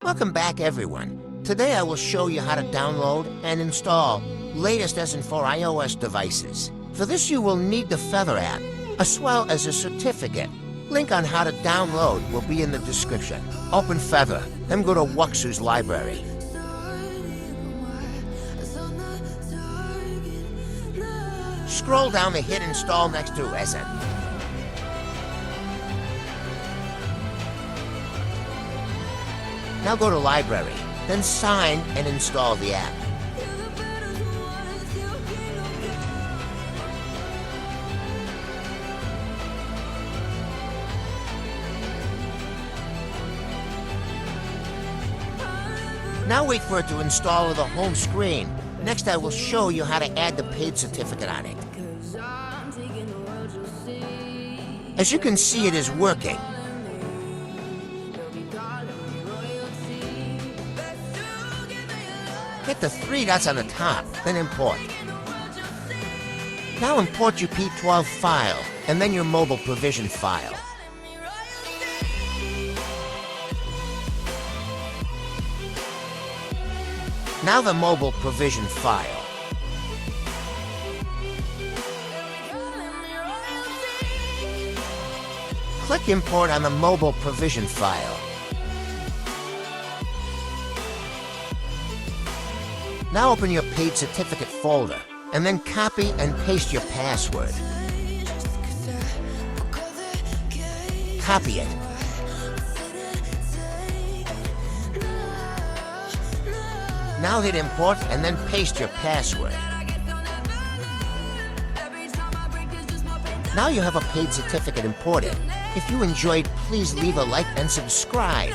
Welcome back, everyone. Today I will show you how to download and install latest Esign for iOS devices. For this you will need the Feather app, as well as a certificate. Link on how to download will be in the description. Open Feather, then go to Wuxu's library. Scroll down to hit install next to Esign. Now go to Library, then sign and install the app. Now wait for it to install to the home screen. Next I will show you how to add the paid certificate on it. As you can see, it is working. Hit the three dots on the top, then import. Now import your P12 file, and then your mobile provision file. Now the mobile provision file. Click Import on the mobile provision file. Now open your paid certificate folder, and then copy and paste your password. Copy it. Now hit import and then paste your password. Now you have a paid certificate imported. If you enjoyed, please leave a like and subscribe.